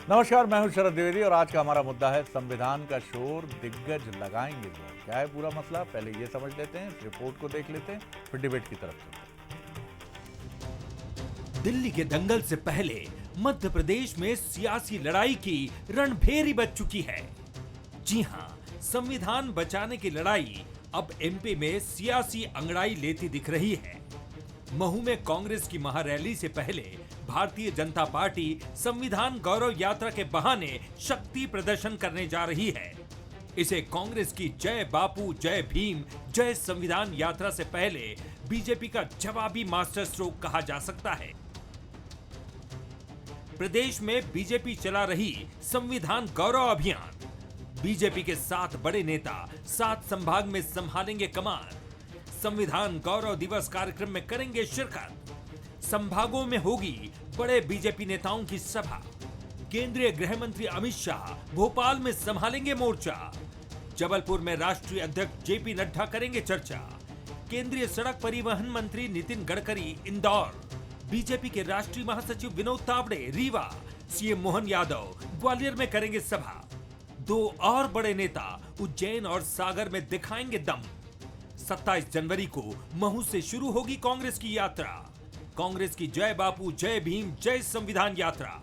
नमस्कार, मैं हूं शरद द्विवेदी और आज का हमारा मुद्दा है संविधान का शोर, दिग्गज लगाएंगे जोर। क्या है पूरा मसला, पहले ये समझ लेते हैं, इस रिपोर्ट को देख लेते हैं, फिर डिबेट की तरफ चलते हैं। दिल्ली के दंगल से पहले मध्य प्रदेश में सियासी लड़ाई की रणभेरी बज चुकी है। जी हां, संविधान बचाने की लड़ाई अब एमपी में सियासी अंगड़ाई लेती दिख रही है। महू में कांग्रेस की महारैली से पहले भारतीय जनता पार्टी संविधान गौरव यात्रा के बहाने शक्ति प्रदर्शन करने जा रही है। इसे कांग्रेस की जय बापू, जय भीम, जय संविधान यात्रा से पहले बीजेपी का जवाबी मास्टर स्ट्रोक कहा जा सकता है। प्रदेश में बीजेपी चला रही संविधान गौरव अभियान। बीजेपी के 7 बड़े नेता 7 संभाग में संभालेंगे कमान। संविधान गौरव दिवस कार्यक्रम में करेंगे शिरकत। संभागों में होगी बड़े बीजेपी नेताओं की सभा। केंद्रीय गृह मंत्री अमित शाह भोपाल में संभालेंगे मोर्चा। जबलपुर में राष्ट्रीय अध्यक्ष जेपी नड्डा करेंगे चर्चा। केंद्रीय सड़क परिवहन मंत्री नितिन गडकरी इंदौर। बीजेपी के राष्ट्रीय महासचिव विनोद तावड़े रीवा। सीएम मोहन यादव ग्वालियर में करेंगे सभा। 2 और बड़े नेता उज्जैन और सागर में दिखाएंगे दम। 27 जनवरी को महू से शुरू होगी कांग्रेस की यात्रा। कांग्रेस की जय बापू, जय भीम, जय संविधान यात्रा।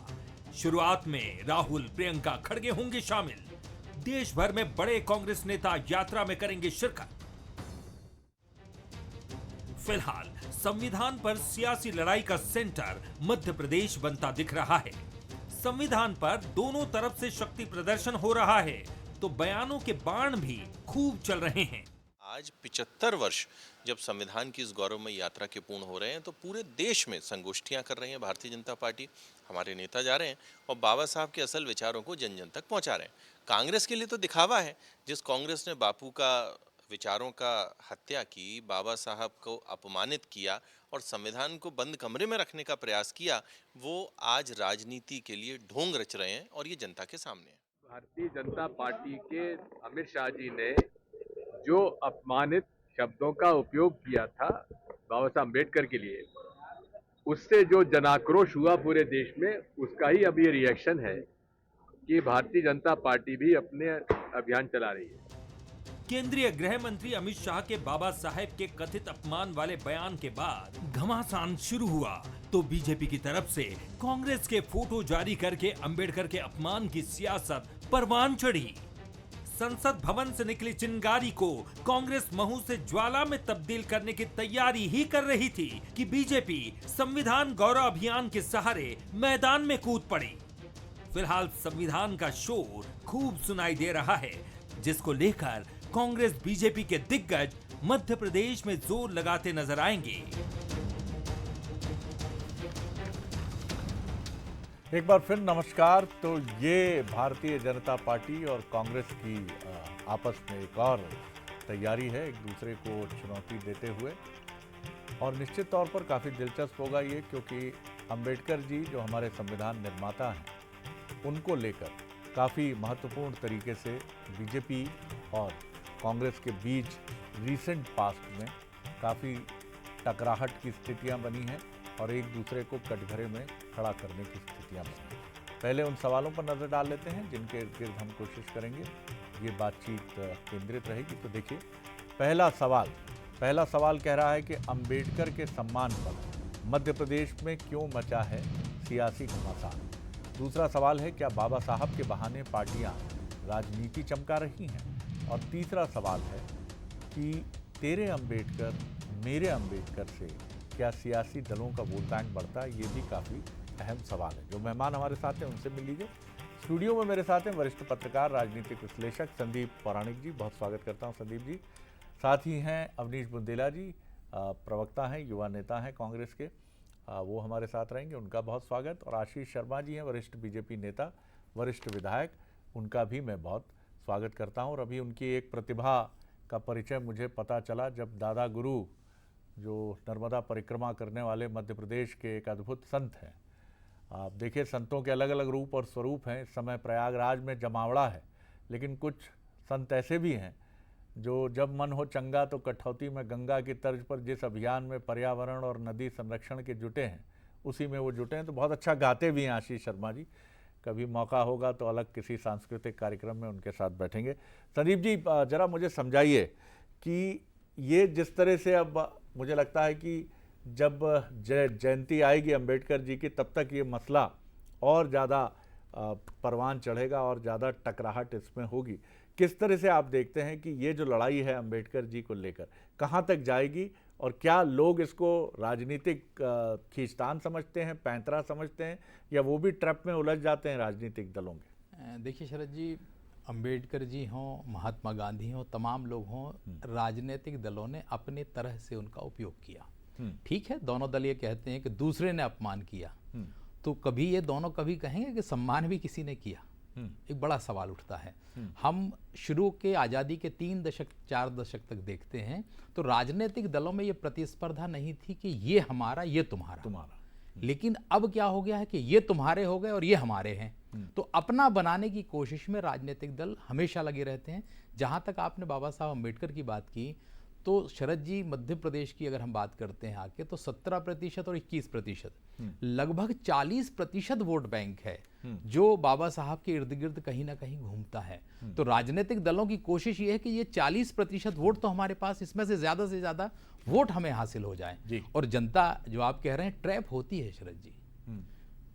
शुरुआत में राहुल, प्रियंका खड़गे होंगे शामिल। देश भर में बड़े कांग्रेस नेता यात्रा में करेंगे शिरकत। फिलहाल संविधान पर सियासी लड़ाई का सेंटर मध्य प्रदेश बनता दिख रहा है। संविधान पर दोनों तरफ से शक्ति प्रदर्शन हो रहा है, तो बयानों के बाण भी खूब चल रहे हैं। आज 75 वर्ष जब संविधान की इस गौरवमय यात्रा के पूर्ण हो रहे हैं, तो पूरे देश में संगोष्ठियां कर रही है भारतीय जनता पार्टी। हमारे नेता जा रहे हैं और बाबा साहब के असल विचारों को जन जन तक पहुंचा रहे हैं। कांग्रेस के लिए तो दिखावा है। जिस कांग्रेस ने बापू का विचारों का हत्या की, बाबा साहब को अपमानित किया और संविधान को बंद कमरे में रखने का प्रयास किया, वो आज राजनीति के लिए ढोंग रच रहे हैं और ये जनता के सामने है। भारतीय जनता पार्टी के अमित शाह जी ने जो अपमानित शब्दों का उपयोग किया था बाबा साहब अम्बेडकर के लिए, उससे जो जनाक्रोश हुआ पूरे देश में, उसका ही अब ये रिएक्शन है कि भारतीय जनता पार्टी भी अपने अभियान चला रही है। केंद्रीय गृह मंत्री अमित शाह के बाबा साहेब के कथित अपमान वाले बयान के बाद घमासान शुरू हुआ, तो बीजेपी की तरफ से कांग्रेस के फोटो जारी करके अंबेडकर के अपमान की सियासत परवान चढ़ी। संसद भवन से निकली चिंगारी को कांग्रेस महू से ज्वाला में तब्दील करने की तैयारी ही कर रही थी कि बीजेपी संविधान गौरव अभियान के सहारे मैदान में कूद पड़ी। फिलहाल संविधान का शोर खूब सुनाई दे रहा है, जिसको लेकर कांग्रेस बीजेपी के दिग्गज मध्य प्रदेश में जोर लगाते नजर आएंगे। एक बार फिर नमस्कार। तो ये भारतीय जनता पार्टी और कांग्रेस की आपस में एक और तैयारी है, एक दूसरे को चुनौती देते हुए, और निश्चित तौर पर काफ़ी दिलचस्प होगा ये, क्योंकि अंबेडकर जी जो हमारे संविधान निर्माता हैं, उनको लेकर काफ़ी महत्वपूर्ण तरीके से बीजेपी और कांग्रेस के बीच रीसेंट पास्ट में काफ़ी टकराहट की स्थितियां बनी हैं और एक दूसरे को कटघरे में खड़ा करने की स्थितियां बनी हैं। पहले उन सवालों पर नज़र डाल लेते हैं जिनके इर्द गिर्द हम कोशिश करेंगे ये बातचीत केंद्रित रहेगी। तो देखिए, पहला सवाल कह रहा है कि अंबेडकर के सम्मान पर मध्य प्रदेश में क्यों मचा है सियासी घमासान। दूसरा सवाल है, क्या बाबा साहब के बहाने पार्टियां राजनीति चमका रही हैं। और तीसरा सवाल है कि तेरे अंबेडकर मेरे अंबेडकर से क्या सियासी दलों का वोट बैंक बढ़ता है। ये भी काफ़ी अहम सवाल है। जो मेहमान हमारे साथ हैं उनसे मिल लीजिए। स्टूडियो में मेरे साथ हैं वरिष्ठ पत्रकार, राजनीतिक विश्लेषक संदीप पौराणिक जी। बहुत स्वागत करता हूं संदीप जी। साथ ही हैं अवनीश बुंदेला जी, प्रवक्ता हैं, युवा नेता हैं कांग्रेस के, वो हमारे साथ रहेंगे, उनका बहुत स्वागत। और आशीष शर्मा जी हैं, वरिष्ठ बीजेपी नेता, वरिष्ठ विधायक, उनका भी मैं बहुत स्वागत करता हूं। और अभी उनकी एक प्रतिभा का परिचय मुझे पता चला जब दादा गुरु, जो नर्मदा परिक्रमा करने वाले मध्य प्रदेश के एक अद्भुत संत हैं। आप देखिए, संतों के अलग अलग रूप और स्वरूप हैं। इस समय प्रयागराज में जमावड़ा है, लेकिन कुछ संत ऐसे भी हैं जो जब मन हो चंगा तो कठौती में गंगा की तर्ज पर जिस अभियान में पर्यावरण और नदी संरक्षण के जुटे हैं, उसी में वो जुटे हैं। तो बहुत अच्छा गाते भी हैं आशीष शर्मा जी। कभी मौका होगा तो अलग किसी सांस्कृतिक कार्यक्रम में उनके साथ बैठेंगे। संदीप जी, जरा मुझे समझाइए कि ये जिस तरह से अब मुझे लगता है कि जब जयंती आएगी अंबेडकर जी की, तब तक ये मसला और ज़्यादा परवान चढ़ेगा और ज़्यादा टकराहट इसमें होगी। किस तरह से आप देखते हैं कि ये जो लड़ाई है अंबेडकर जी को लेकर कहाँ तक जाएगी, और क्या लोग इसको राजनीतिक खींचतान समझते हैं, पैंतरा समझते हैं, या वो भी ट्रैप में उलझ जाते हैं राजनीतिक दलों के? देखिए शरद जी, अंबेडकर जी हों, महात्मा गांधी हों, तमाम लोग हों, राजनीतिक दलों ने अपने तरह से उनका उपयोग किया। ठीक है, दोनों दल ये कहते हैं कि दूसरे ने अपमान किया, तो कभी ये दोनों कभी कहेंगे कि सम्मान भी किसी ने किया? एक बड़ा सवाल उठता है। हम शुरू के आज़ादी के 3 दशक 4 दशक तक देखते हैं तो राजनीतिक दलों में ये प्रतिस्पर्धा नहीं थी कि ये हमारा ये तुम्हारा। लेकिन अब क्या हो गया है कि ये तुम्हारे हो गए और ये हमारे हैं। तो अपना बनाने की कोशिश में राजनीतिक दल हमेशा लगे रहते हैं। जहाँ तक आपने बाबा साहब अम्बेडकर की बात की, तो शरद जी, मध्य प्रदेश की अगर हम बात करते हैं आके, तो 17% और 21%, लगभग 40% वोट बैंक है जो बाबा साहब के इर्द गिर्द कहीं ना कहीं घूमता है। तो राजनीतिक दलों की कोशिश ये है कि ये 40% वोट तो हमारे पास, इसमें से ज्यादा वोट हमें हासिल हो जाए। और जनता, जो आप कह रहे हैं, ट्रैप होती है शरद जी।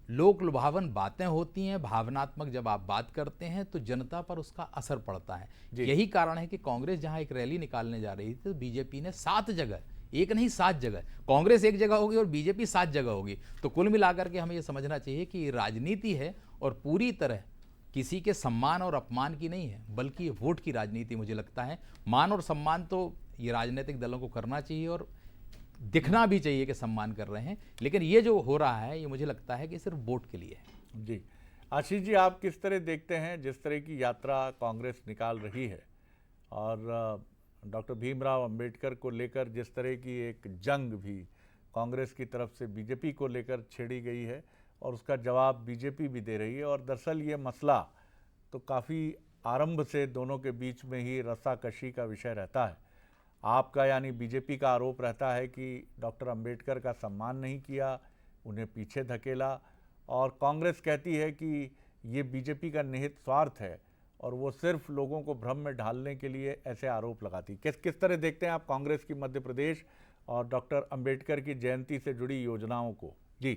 लोक लुभावन बातें होती हैं, भावनात्मक जब आप बात करते हैं तो जनता पर उसका असर पड़ता है। यही कारण है कि कांग्रेस जहां एक रैली निकालने जा रही थी तो बीजेपी ने 7 जगह, एक नहीं 7 जगह, कांग्रेस एक जगह होगी और बीजेपी 7 जगह होगी। तो कुल मिलाकर के हमें यह समझना चाहिए कि ये राजनीति है और पूरी तरह किसी के सम्मान और अपमान की नहीं है, बल्कि ये वोट की राजनीति। मुझे लगता है मान और सम्मान तो ये राजनीतिक दलों को करना चाहिए और दिखना भी चाहिए कि सम्मान कर रहे हैं, लेकिन ये जो हो रहा है ये मुझे लगता है कि सिर्फ वोट के लिए है। जी, आशीष जी, आप किस तरह देखते हैं जिस तरह की यात्रा कांग्रेस निकाल रही है और डॉक्टर भीमराव अंबेडकर को लेकर जिस तरह की एक जंग भी कांग्रेस की तरफ से बीजेपी को लेकर छेड़ी गई है और उसका जवाब बीजेपी भी दे रही है, और दरअसल ये मसला तो काफ़ी आरंभ से दोनों के बीच में ही रस्साकशी का विषय रहता है। आपका यानी बीजेपी का आरोप रहता है कि डॉक्टर अंबेडकर का सम्मान नहीं किया, उन्हें पीछे धकेला, और कांग्रेस कहती है कि ये बीजेपी का निहित स्वार्थ है और वो सिर्फ लोगों को भ्रम में ढालने के लिए ऐसे आरोप लगाती। किस तरह देखते हैं आप कांग्रेस की मध्य प्रदेश और डॉक्टर अंबेडकर की जयंती से जुड़ी योजनाओं को? जी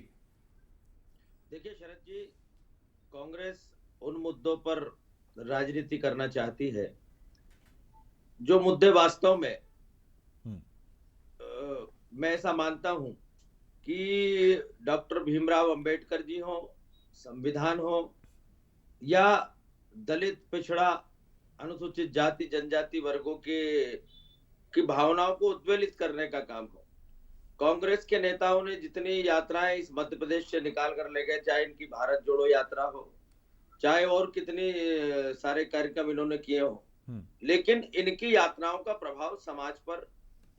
देखिए शरद जी, कांग्रेस उन मुद्दों पर राजनीति करना चाहती है जो मुद्दे वास्तव में मैं ऐसा मानता हूं कि डॉक्टर भीमराव अंबेडकर जी हो, संविधान हो, या दलित, पिछड़ा, अनुसूचित जाति जनजाति वर्गों की भावनाओं को उद्वेलित करने का काम हो। कांग्रेस के नेताओं ने जितनी यात्राएं इस मध्य प्रदेश से निकाल कर ले गए, चाहे इनकी भारत जोड़ो यात्रा हो, चाहे और कितनी सारे कार्यक्रम इन्होंने किए हो, लेकिन इनकी यात्राओं का प्रभाव समाज पर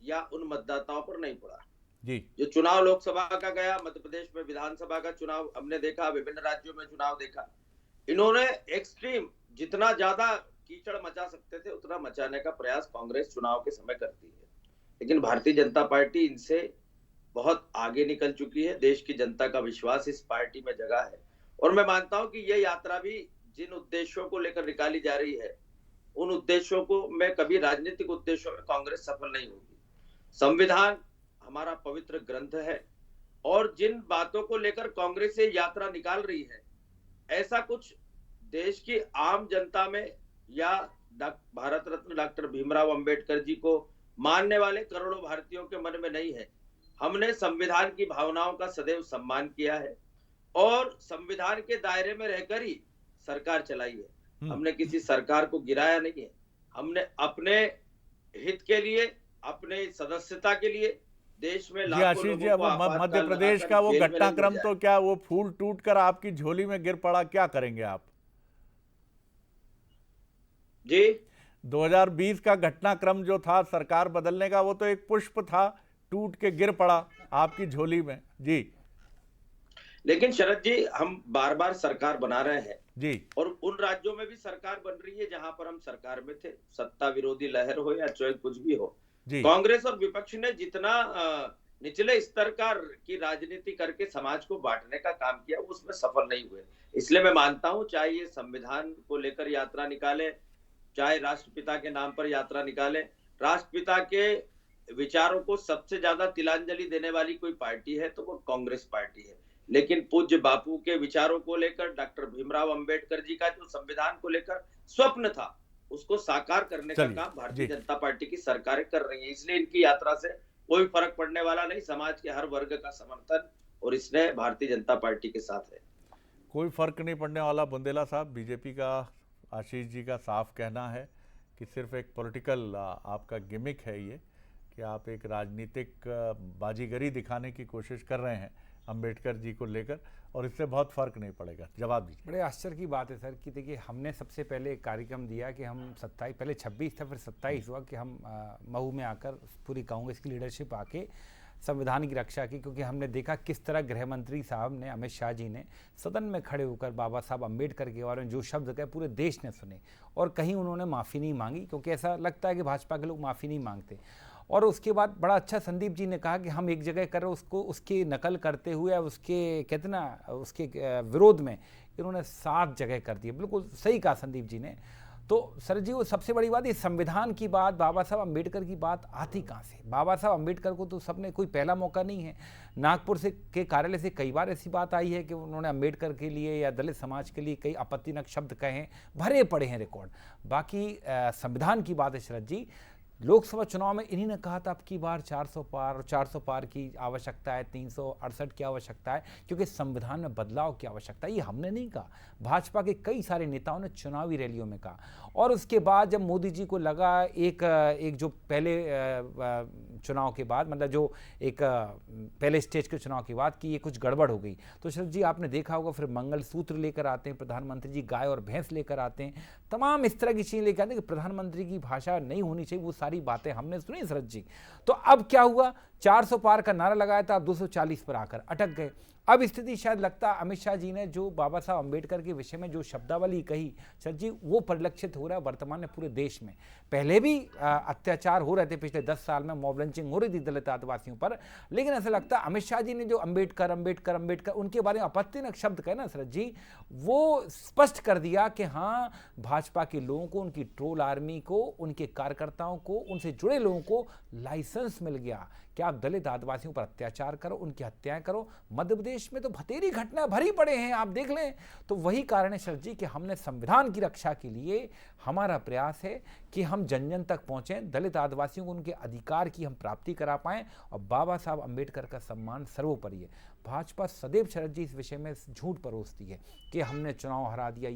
या उन मतदाताओं पर नहीं पड़ा। जी, जो चुनाव लोकसभा का गया, मध्य प्रदेश में विधानसभा का चुनाव हमने देखा, विभिन्न राज्यों में चुनाव देखा, इन्होंने एक्सट्रीम जितना ज्यादा कीचड़ मचा सकते थे उतना मचाने का प्रयास कांग्रेस चुनाव के समय करती है। लेकिन भारतीय जनता पार्टी इनसे बहुत आगे निकल चुकी है। देश की जनता का विश्वास इस पार्टी में जगा है, और मैं मानता हूं कि यह यात्रा भी जिन उद्देश्यों को लेकर निकाली जा रही है, उन उद्देश्यों को में कभी राजनीतिक उद्देश्यों में कांग्रेस सफल नहीं होगी। संविधान हमारा पवित्र ग्रंथ है, और जिन बातों को लेकर कांग्रेस ये यात्रा निकाल रही है, ऐसा कुछ देश की आम जनता में या भारत रत्न डॉक्टर भीमराव अंबेडकर जी को मानने वाले करोड़ों भारतीयों के मन में नहीं है। हमने संविधान की भावनाओं का सदैव सम्मान किया है और संविधान के दायरे में रहकर ही सरकार चलाई है। हमने किसी सरकार को गिराया नहीं है। हमने अपने हित के लिए, अपने सदस्यता के लिए देश में जी आशीष जी, अब मध्य प्रदेश का वो घटनाक्रम तो क्या वो फूल टूट कर आपकी झोली में गिर पड़ा, क्या करेंगे आप? जी, 2020 का घटनाक्रम जो था सरकार बदलने का, वो तो एक पुष्प था, टूट के गिर पड़ा आपकी झोली में। जी, लेकिन शरद जी, हम बार बार सरकार बना रहे हैं जी, और उन राज्यों में भी सरकार बन रही है जहां पर हम सरकार में थे, सत्ता विरोधी लहर हो या चाहे कुछ भी हो। कांग्रेस और विपक्ष ने जितना निचले स्तर की राजनीति करके समाज को बांटने का काम किया, वो उसमें सफल नहीं हुए। इसलिए मैं मानता हूं, चाहे ये संविधान को लेकर यात्रा निकाले, चाहे राष्ट्रपिता के नाम पर यात्रा निकाले, राष्ट्रपिता के विचारों को सबसे ज्यादा तिलांजलि देने वाली कोई पार्टी है तो वो कांग्रेस पार्टी है। लेकिन पूज्य बापू के विचारों को लेकर, डॉक्टर भीमराव अंबेडकर जी का जो संविधान को लेकर स्वप्न था, उसको साकार करने का काम भारतीय जनता पार्टी की सरकारें कर रही है। इसलिए इनकी यात्रा से कोई फर्क पड़ने वाला नहीं, समाज के हर वर्ग का समर्थन और इसने भारतीय जनता पार्टी के साथ है। कोई फर्क नहीं पड़ने वाला। बुंदेला साहब, बीजेपी का आशीष जी का साफ कहना है कि सिर्फ एक पॉलिटिकल आपका गिमिक है ये, कि आप एक राजनीतिक बाजीगरी दिखाने की कोशिश कर रहे हैं अंबेडकर जी को लेकर, और इससे बहुत फर्क नहीं पड़ेगा। जवाब दीजिए। बड़े आश्चर्य की बात है सर कि देखिए, हमने सबसे पहले एक कार्यक्रम दिया कि हम 27, पहले 26 था, फिर 27 हुआ कि हम मऊ में आकर पूरी कांग्रेस की लीडरशिप आके संविधान की रक्षा की, क्योंकि हमने देखा किस तरह गृह मंत्री साहब ने, अमित शाह जी ने सदन में खड़े होकर बाबा साहब अंबेडकर के बारे में जो शब्द कहे पूरे देश ने सुने, और कहीं उन्होंने माफ़ी नहीं मांगी, क्योंकि ऐसा लगता है कि भाजपा के लोग माफ़ी नहीं मांगते। और उसके बाद बड़ा अच्छा संदीप जी ने कहा कि हम एक जगह कर रहे, उसको उसकी नकल करते हुए उसके कहते ना उसके विरोध में इन्होंने 7 जगह कर दिए। बिल्कुल सही कहा संदीप जी ने। तो सर जी, वो सबसे बड़ी बात, ये संविधान की बात, बाबा साहब अंबेडकर की बात आती कहाँ से? बाबा साहब अंबेडकर को तो सबने, कोई पहला मौका नहीं है। नागपुर से के कार्यालय से कई बार ऐसी बात आई है कि उन्होंने अंबेडकर के लिए या दलित समाज के लिए कई आपत्तिजनक शब्द कहे हैं, भरे पड़े हैं रिकॉर्ड। बाकी संविधान की बात है शरद जी, लोकसभा चुनाव में इन्हीं ने कहा था अब की बार 400 पार की आवश्यकता है, 368 की आवश्यकता है, क्योंकि संविधान में बदलाव की आवश्यकता है। ये हमने नहीं कहा, भाजपा के कई सारे नेताओं ने चुनावी रैलियों में कहा। और उसके बाद जब मोदी जी को लगा एक जो पहले चुनाव के बाद, मतलब जो एक पहले स्टेज के चुनाव के बाद, कि ये कुछ गड़बड़ हो गई, तो शरद जी आपने देखा होगा फिर मंगलसूत्र लेकर आते हैं प्रधानमंत्री जी, गाय और भैंस लेकर आते हैं, तमाम इस तरह की चीज़ें लेकर आते हैं कि प्रधानमंत्री की भाषा नहीं होनी चाहिए। वो सारी बातें हमने सुनी शरद जी। तो अब क्या हुआ, 400 पार का नारा लगाया था, अब 240 पर आकर अटक गए। अब स्थिति शायद लगता है अमित शाह जी ने जो बाबा साहब अंबेडकर के विषय में जो शब्दावली कही शरद जी, वो परिलक्षित हो रहा है वर्तमान में पूरे देश में। पहले भी अत्याचार हो रहे थे, पिछले 10 साल में मॉब लिंचिंग हो रही थी दलित आदिवासियों पर, लेकिन ऐसा लगता है अमित शाह जी ने जो अंबेडकर अंबेडकर अंबेडकर उनके बारे में आपत्तिजनक शब्द कहे ना शरद जी, वो स्पष्ट कर दिया कि हाँ, भाजपा के लोगों को, उनकी ट्रोल आर्मी को, उनके कार्यकर्ताओं को, उनसे जुड़े लोगों को लाइसेंस मिल गया कि आप दलित आदिवासियों पर अत्याचार करो, उनकी हत्याएं करो। मध्य प्रदेश में तो बतेरी घटना भरी पड़े हैं, आप देख लें। तो वही कारण है शरद जी कि हमने संविधान की रक्षा के लिए, हमारा प्रयास है कि हम जन जन तक पहुंचें, दलित आदिवासियों को उनके अधिकार की हम प्राप्ति करा पाएं, और बाबा साहब अंबेडकर का सम्मान सर्वोपरि है। भाजपा सदैव शरद जी इस विषय में झूठ परोसती है कि हमने चुनाव हरा दिया,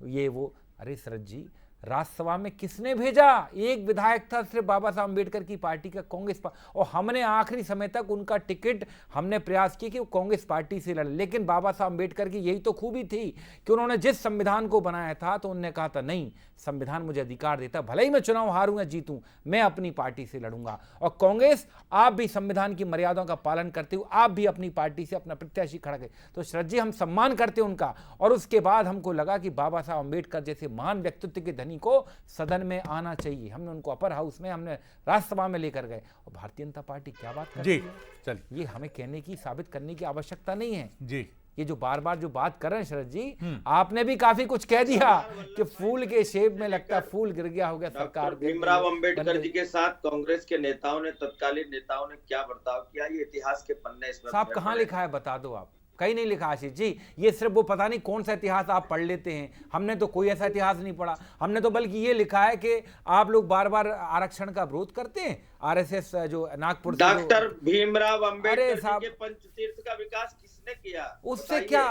ये वो। अरे शरद जी, राज्यसभा में किसने भेजा? एक विधायक था सिर्फ बाबा साहब अंबेडकर की पार्टी का, कांग्रेस और हमने आखिरी समय तक उनका टिकट, हमने प्रयास किया कि वो कांग्रेस पार्टी से लड़े। लेकिन बाबा साहब अंबेडकर की यही तो खूबी थी कि उन्होंने जिस संविधान को बनाया था, तो उन्होंने कहा था नहीं, संविधान मुझे अधिकार देता, भले ही मैं चुनाव हारूं या जीतूं, मैं अपनी पार्टी से लड़ूंगा। और कांग्रेस, आप भी संविधान की मर्यादाओं का पालन करते हुए आप भी अपनी पार्टी से अपना प्रत्याशी खड़ा करें। तो शरद जी, हम सम्मान करते हैं उनका। और उसके बाद हमको लगा कि बाबा साहब अंबेडकर जैसे महान व्यक्तित्व के धनी को सदन में आना चाहिए। हमने उनको अपर हाउस में, हमने राज्यसभा में लेकर गए। और भारतीय जनता पार्टी क्या बात कर रही है, चल, ये हमें कहने की, साबित करने की आवश्यकता नहीं है जी। ये जो बार बार जो बात कर रहे हैं शरद जी, आपने भी काफी कुछ कह दिया कि फूल के शेप में लगता फूल गिर गया होगा सरकार। भीमराव अंबेडकर जी के साथ कांग्रेस के नेताओं ने, तत्कालीन नेताओं ने क्या बर्ताव किया, ये इतिहास के पन्ने इसमें साहब कहाँ लिखा है, बता दो आप। कहीं नहीं लिखा आशीष जी, ये सिर्फ वो पता नहीं कौन सा इतिहास आप पढ़ लेते हैं। हमने तो कोई ऐसा इतिहास नहीं पढ़ा। हमने तो बल्कि ये लिखा है कि आप लोग बार बार आरक्षण का विरोध करते हैं। आरएसएस जो नागपुर, डॉक्टर भीमराव अंबेडकर जी के पंचतीर्थ का विकास किसने किया? उससे क्या,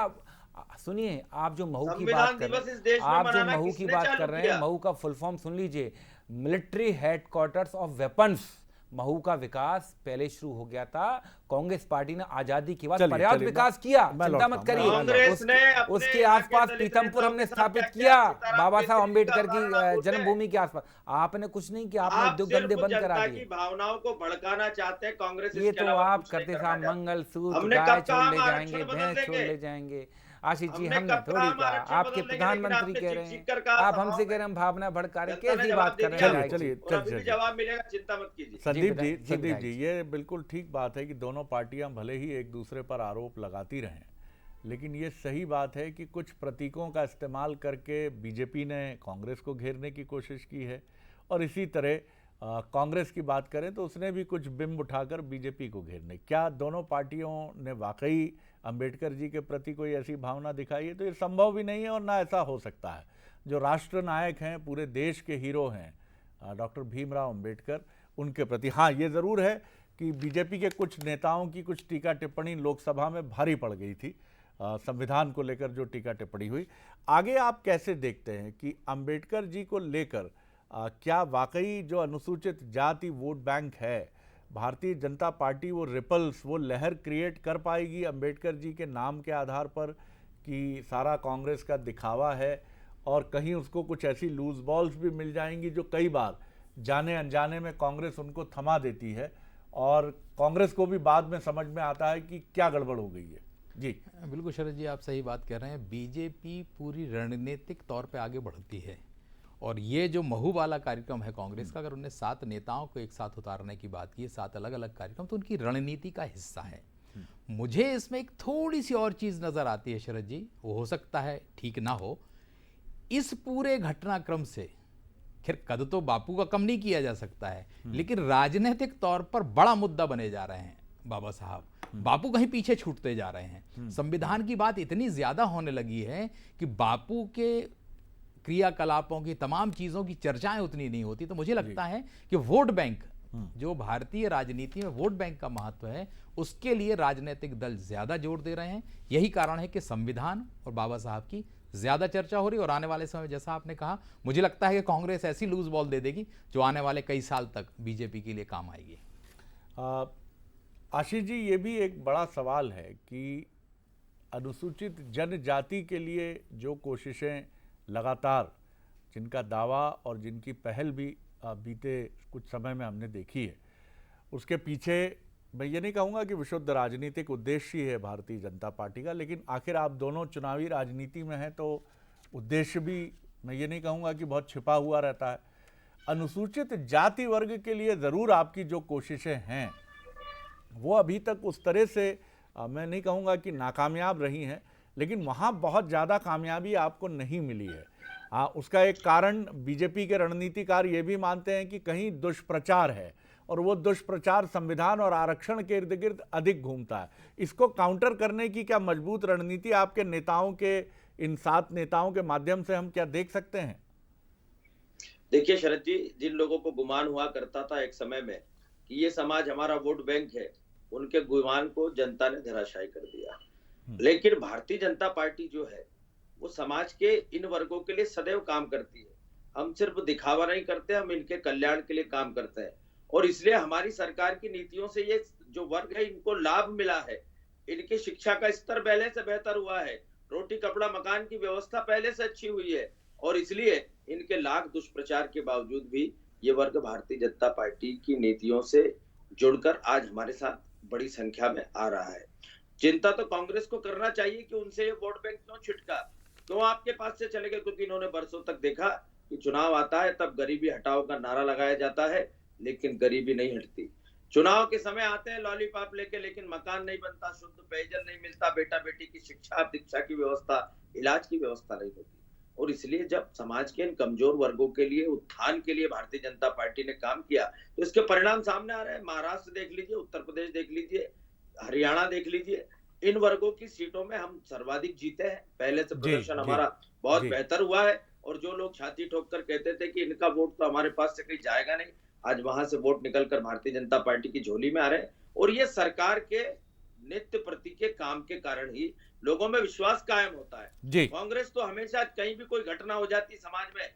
सुनिए, आप जो महू की बात कर रहे हैं, आप जो महू की बात कर रहे हैं, महू का फुल फॉर्म सुन लीजिए, military headquarters of weapons. Mhow का विकास पहले शुरू हो गया था, कांग्रेस पार्टी ने आजादी के बाद पर्याप्त विकास किया, चिंता मत करिए। उसके आसपास पीतमपुर हमने स्थापित किया, बाबा साहब अंबेडकर की जन्मभूमि के आसपास। आपने कुछ नहीं किया, आपने उद्योग धंधे बंद करा दिए। भावनाओं को भड़काना चाहते हैं कांग्रेस, ये तो आप करते साहब, मंगलसूत्र, गाय छोड़ ले जाएंगे, भैंस छोड़ ले जाएंगे। आशीष जी हमने हमने कब थोड़ी कहा कहा, हम आरक्षण आपके बदल देंगे, लेकिन प्रधानमंत्री आपने कह चीख रहे चीख हैं, कर कहा आप हमसे सभाओं कह रहे हैं हम भावना भड़का रहे हैं, जनता ने कैसी जवाब बात दे कर रहे दिया हैं आपको। चलिए, विधायक जी? और अभी भी चलिए। जवाब मिलेगा, चिंता मत कीजिए। संदीप विधायक जी, जी। ये बिल्कुल ठीक बात है कि दोनों पार्टियां भले ही एक दूसरे पर आरोप लगाती रहें, लेकिन ये सही बात है कि कुछ प्रतीकों का इस्तेमाल करके बीजेपी ने कांग्रेस को घेरने की कोशिश की है, और इसी तरह कांग्रेस की बात करें तो उसने भी कुछ बिंब उठाकर बीजेपी को घेरने। क्या दोनों पार्टियों ने वाकई अंबेडकर जी के प्रति कोई ऐसी भावना दिखाई है? तो ये संभव भी नहीं है और ना ऐसा हो सकता है। जो राष्ट्र नायक हैं, पूरे देश के हीरो हैं डॉक्टर भीमराव अंबेडकर, उनके प्रति हाँ ये ज़रूर है कि बीजेपी के कुछ नेताओं की कुछ टीका टिप्पणी लोकसभा में भारी पड़ गई थी, संविधान को लेकर जो टीका टिप्पणी हुई। आगे आप कैसे देखते हैं कि अंबेडकर जी को लेकर क्या वाकई जो अनुसूचित जाति वोट बैंक है, भारतीय जनता पार्टी वो रिपल्स, वो लहर क्रिएट कर पाएगी अंबेडकर जी के नाम के आधार पर कि सारा कांग्रेस का दिखावा है, और कहीं उसको कुछ ऐसी लूज बॉल्स भी मिल जाएंगी जो कई बार जाने अनजाने में कांग्रेस उनको थमा देती है और कांग्रेस को भी बाद में समझ में आता है कि क्या गड़बड़ हो गई है? जी बिल्कुल शरद जी, आप सही बात कह रहे हैं। बीजेपी पूरी रणनीतिक तौर पे आगे बढ़ती है, और ये जो महू वाला कार्यक्रम है कांग्रेस का, अगर उन्हें 7 नेताओं को एक साथ उतारने की बात की, 7 अलग अलग कार्यक्रम, तो उनकी रणनीति का हिस्सा है। मुझे इसमें एक थोड़ी सी और चीज़ नज़र आती है शरद जी, वो हो सकता है ठीक ना हो। इस पूरे घटनाक्रम से खैर कद तो बापू का कम नहीं किया जा सकता है, लेकिन राजनीतिक तौर पर बड़ा मुद्दा बने जा रहे हैं बाबा साहब। बापू कहीं पीछे छूटते जा रहे हैं। संविधान की बात इतनी ज्यादा होने लगी है कि बापू के क्रियाकलापों की, तमाम चीजों की चर्चाएं उतनी नहीं होती। तो मुझे लगता है कि वोट बैंक, जो भारतीय राजनीति में वोट बैंक का महत्व है, उसके लिए राजनीतिक दल ज्यादा जोर दे रहे हैं। यही कारण है कि संविधान और बाबा साहब की ज्यादा चर्चा हो रही है। और आने वाले समय, जैसा आपने कहा, मुझे लगता है कि कांग्रेस ऐसी लूज बॉल दे देगी जो आने वाले कई साल तक बीजेपी के लिए काम आएगी। आशीष जी, ये भी एक बड़ा सवाल है कि अनुसूचित जनजाति के लिए जो कोशिशें लगातार, जिनका दावा और जिनकी पहल भी बीते कुछ समय में हमने देखी है, उसके पीछे मैं ये नहीं कहूँगा कि विशुद्ध राजनीतिक उद्देश्य ही है भारतीय जनता पार्टी का, लेकिन आखिर आप दोनों चुनावी राजनीति में हैं तो उद्देश्य भी मैं ये नहीं कहूँगा कि बहुत छिपा हुआ रहता है। अनुसूचित जाति वर्ग के लिए ज़रूर आपकी जो कोशिशें हैं वो अभी तक उस तरह से मैं नहीं कहूँगा कि नाकामयाब रही हैं, लेकिन वहाँ बहुत ज़्यादा कामयाबी आपको नहीं मिली है। हाँ, उसका एक कारण बीजेपी के रणनीतिकार ये भी मानते हैं कि कहीं दुष्प्रचार है, और वो दुष्प्रचार संविधान और आरक्षण के इर्द गिर्द अधिक घूमता है। इसको काउंटर करने की क्या मजबूत रणनीति आपके नेताओं के, इन 7 नेताओं के माध्यम से हम क्या देख सकते हैं? देखिए शरद जी, जिन लोगों को गुमान हुआ करता था एक समय में कि ये समाज हमारा वोट बैंक है, उनके गुमान को जनता ने धराशायी कर दिया। लेकिन भारतीय जनता पार्टी जो है वो समाज के इन वर्गों के लिए सदैव काम करती है। हम सिर्फ दिखावा नहीं करते, हम इनके कल्याण के लिए काम करते हैं। और इसलिए हमारी सरकार की नीतियों से ये जो वर्ग है इनको लाभ मिला है। इनकी शिक्षा का स्तर पहले से बेहतर हुआ है, रोटी कपड़ा मकान की व्यवस्था पहले से अच्छी हुई है, और इसलिए इनके लाख दुष्प्रचार के बावजूद भी ये वर्ग भारतीय जनता पार्टी की नीतियों से जुड़कर आज हमारे साथ बड़ी संख्या में आ रहा है। चिंता तो कांग्रेस को करना चाहिए कि उनसे ये वोट बैंक क्यों छिटका, क्यों आपके पास से चले गए, क्योंकि इन्होंने बरसों तक देखा कि चुनाव आता है तब गरीबी हटाओ का नारा लगाया जाता है, लेकिन गरीबी नहीं हटती। चुनाव के समय आते हैं लॉलीपॉप लेके, लेकिन मकान नहीं बनता, शुद्ध पेयजल नहीं मिलता, बेटा बेटी की शिक्षा दीक्षा की व्यवस्था, इलाज की व्यवस्था नहीं होती। और इसलिए जब समाज के इन कमजोर वर्गों के लिए उत्थान के लिए भारतीय जनता पार्टी ने काम किया तो इसके परिणाम सामने आ रहे हैं। महाराष्ट्र देख लीजिए, उत्तर प्रदेश देख लीजिए, हरियाणा देख लीजिए, इन वर्गों की सीटों में हम सर्वाधिक जीते हैं। पहले से प्रदर्शन हमारा बहुत बेहतर हुआ है, और जो लोग छाती ठोक कर कहते थे कि इनका वोट तो हमारे पास से कहीं जाएगा नहीं, आज वहां से वोट निकलकर भारतीय जनता पार्टी की झोली में आ रहे हैं। और ये सरकार के नित्य प्रति के काम के कारण ही लोगों में विश्वास कायम होता है। कांग्रेस तो हमेशा कहीं भी कोई घटना हो जाती समाज में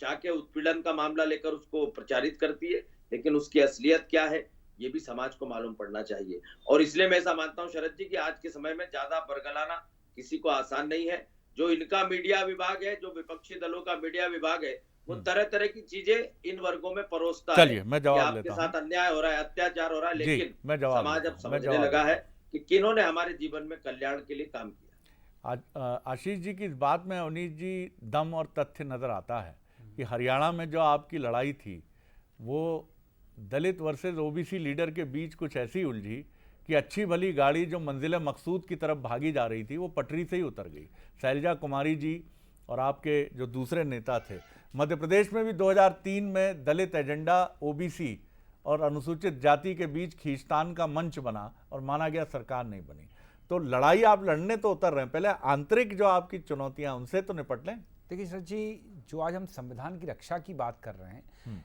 जाके उत्पीड़न का मामला लेकर उसको प्रचारित करती है, लेकिन उसकी असलियत क्या है ये भी समाज को मालूम पड़ना चाहिए। और इसलिए मैं ऐसा मानता हूं शरद जी कि आज के समय में ज्यादा बरगलाना किसी को आसान नहीं है। जो इनका मीडिया विभाग है, जो विपक्षी दलों का मीडिया विभाग है, वो तरह तरह की चीजें इन वर्गों में परोसता है। चलिए मैं जवाब आपके साथ अन्याय हो रहा है, अत्याचार हो रहा है, लेकिन मैं जवाब समाज अब समझने लगा है कि किन्होंने हमारे जीवन में कल्याण के लिए काम किया। आशीष जी की इस बात में अवनीश जी दम और तथ्य नज़र आता है कि हरियाणा में जो आपकी लड़ाई थी वो दलित वर्सेस ओबीसी लीडर के बीच कुछ ऐसी उलझी कि अच्छी भली गाड़ी जो मंजिल मकसूद की तरफ भागी जा रही थी वो पटरी से ही उतर गई। शैलजा कुमारी जी और आपके जो दूसरे नेता थे, मध्य प्रदेश में भी 2003 में दलित एजेंडा ओबीसी और अनुसूचित जाति के बीच खींचतान का मंच बना और माना गया सरकार नहीं बनी। तो लड़ाई आप लड़ने तो उतर रहे हैं, पहले आंतरिक जो आपकी चुनौतियां उनसे तो निपट लें। देखिए सर जी, जो आज हम संविधान की रक्षा की बात कर रहे हैं,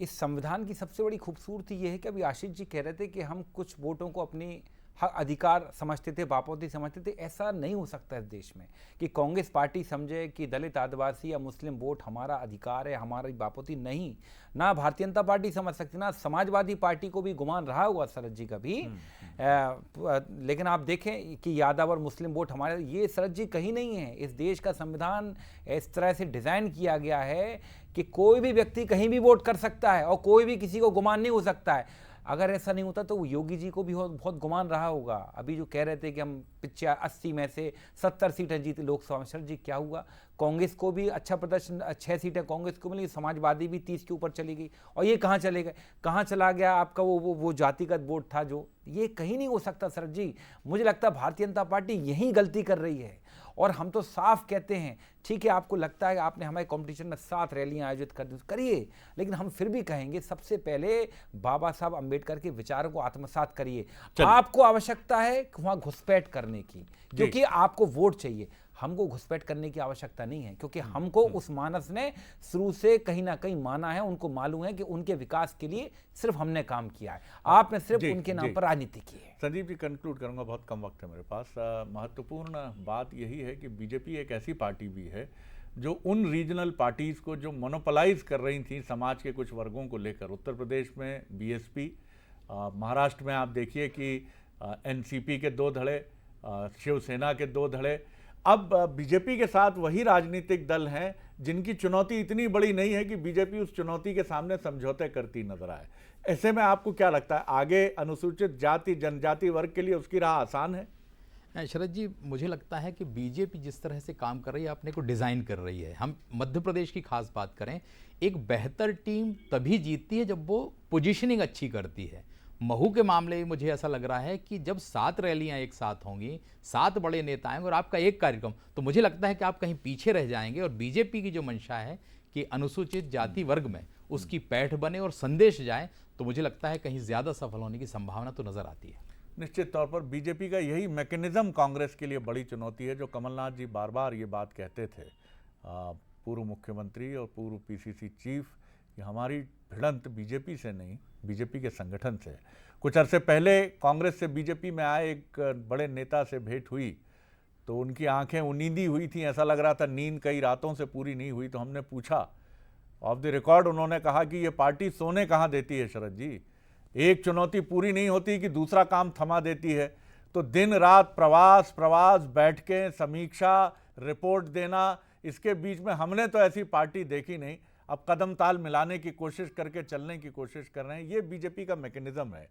इस संविधान की सबसे बड़ी खूबसूरती ये है कि अभी आशीष जी कह रहे थे कि हम कुछ वोटों को अपनी हक अधिकार समझते थे, बापोती समझते थे। ऐसा नहीं हो सकता इस देश में कि कांग्रेस पार्टी समझे कि दलित, आदिवासी या मुस्लिम वोट हमारा अधिकार है, हमारी बापोती नहीं। ना भारतीय जनता पार्टी समझ सकती, ना समाजवादी पार्टी को भी गुमान रहा हुआ शरद जी का भी। लेकिन आप देखें कि यादव और मुस्लिम वोट हमारे, ये शरद जी कहीं नहीं है। इस देश का संविधान इस तरह से डिज़ाइन किया गया है कि कोई भी व्यक्ति कहीं भी वोट कर सकता है और कोई भी किसी को गुमान नहीं हो सकता है। अगर ऐसा नहीं होता तो योगी जी को भी बहुत गुमान रहा होगा। अभी जो कह रहे थे कि हम 80 में से 70 सीटें जीते लोकसभा में, शरद जी क्या हुआ? कांग्रेस को भी अच्छा प्रदर्शन, 6 सीटें कांग्रेस को मिली, समाजवादी भी 30 के ऊपर चली गई। और ये कहाँ चले गए, कहाँ चला गया आपका वो जातिगत वोट था जो? ये कहीं नहीं हो सकता शरद जी। मुझे लगता है भारतीय जनता पार्टी यही गलती कर रही है। और हम तो साफ कहते हैं, ठीक है आपको लगता है आपने हमारे कंपटीशन में 7 रैलियां आयोजित कर दी, करिए, लेकिन हम फिर भी कहेंगे सबसे पहले बाबा साहब अंबेडकर के विचारों को आत्मसात करिए। आपको आवश्यकता है वहां घुसपैठ करने की, क्योंकि आपको वोट चाहिए। हमको घुसपैठ करने की आवश्यकता नहीं है, क्योंकि हमको उस मानस ने शुरू से कहीं ना कहीं माना है। उनको मालूम है कि उनके विकास के लिए सिर्फ हमने काम किया है, आपने सिर्फ उनके नाम पर राजनीति की है। संदीप जी, कंक्लूड करूंगा, बहुत कम वक्त है मेरे पास। महत्वपूर्ण बात यही है कि बीजेपी एक ऐसी पार्टी भी है जो उन रीजनल पार्टीज़ को जो मोनोपोलाइज कर रही थी समाज के कुछ वर्गों को लेकर, उत्तर प्रदेश में बीएसपी, महाराष्ट्र में आप देखिए कि एनसीपी के 2 धड़े, शिवसेना के 2 धड़े। अब बीजेपी के साथ वही राजनीतिक दल हैं जिनकी चुनौती इतनी बड़ी नहीं है कि बीजेपी उस चुनौती के सामने समझौते करती नजर आए। ऐसे में आपको क्या लगता है, आगे अनुसूचित जाति जनजाति वर्ग के लिए उसकी राह आसान है? शरद जी, मुझे लगता है कि बीजेपी जिस तरह से काम कर रही है, अपने को डिज़ाइन कर रही है। हम मध्य प्रदेश की खास बात करें, एक बेहतर टीम तभी जीतती है जब वो पोजीशनिंग अच्छी करती है। महू के मामले में मुझे ऐसा लग रहा है कि जब 7 रैलियां एक साथ होंगी, 7 बड़े नेता आएंगे और आपका एक कार्यक्रम, तो मुझे लगता है कि आप कहीं पीछे रह जाएंगे। और बीजेपी की जो मंशा है कि अनुसूचित जाति वर्ग में उसकी पैठ बने और संदेश जाए, तो मुझे लगता है कहीं ज़्यादा सफल होने की संभावना तो नज़र आती है। निश्चित तौर पर बीजेपी का यही मैकेनिज्म कांग्रेस के लिए बड़ी चुनौती है, जो कमलनाथ जी बार बार ये बात कहते थे, पूर्व मुख्यमंत्री और पूर्व पीसीसी चीफ, कि हमारी भिड़ंत बीजेपी से नहीं, बीजेपी के संगठन से। कुछ अरसे पहले कांग्रेस से बीजेपी में आए एक बड़े नेता से भेंट हुई तो उनकी आंखें उनींदी हुई थी, ऐसा लग रहा था नींद कई रातों से पूरी नहीं हुई। तो हमने पूछा, ऑफ द रिकॉर्ड उन्होंने कहा कि ये पार्टी सोने कहाँ देती है शरद जी, एक चुनौती पूरी नहीं होती कि दूसरा काम थमा देती है। तो दिन रात प्रवास, बैठकें, समीक्षा, रिपोर्ट देना, इसके बीच में हमने तो ऐसी पार्टी देखी नहीं। अब कदम ताल मिलाने की कोशिश करके चलने की कोशिश कर रहे हैं। ये बीजेपी का मैकेनिज्म है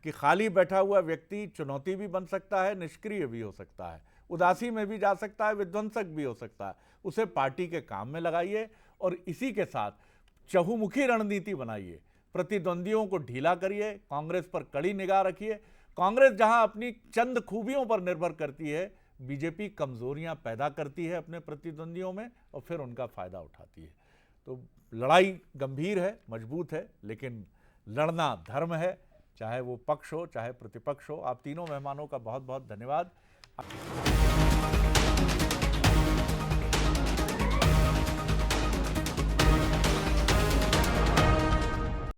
कि खाली बैठा हुआ व्यक्ति चुनौती भी बन सकता है, निष्क्रिय भी हो सकता है, उदासी में भी जा सकता है, विध्वंसक भी हो सकता है। उसे पार्टी के काम में लगाइए और इसी के साथ चहुमुखी रणनीति बनाइए, प्रतिद्वंदियों को ढीला करिए, कांग्रेस पर कड़ी निगाह रखिए। कांग्रेस जहां अपनी चंद खूबियों पर निर्भर करती है, बीजेपी कमजोरियां पैदा करती है अपने प्रतिद्वंदियों में और फिर उनका फायदा उठाती है। तो लड़ाई गंभीर है, मजबूत है, लेकिन लड़ना धर्म है, चाहे वो पक्ष हो चाहे प्रतिपक्ष हो। आप तीनों मेहमानों का बहुत बहुत धन्यवाद।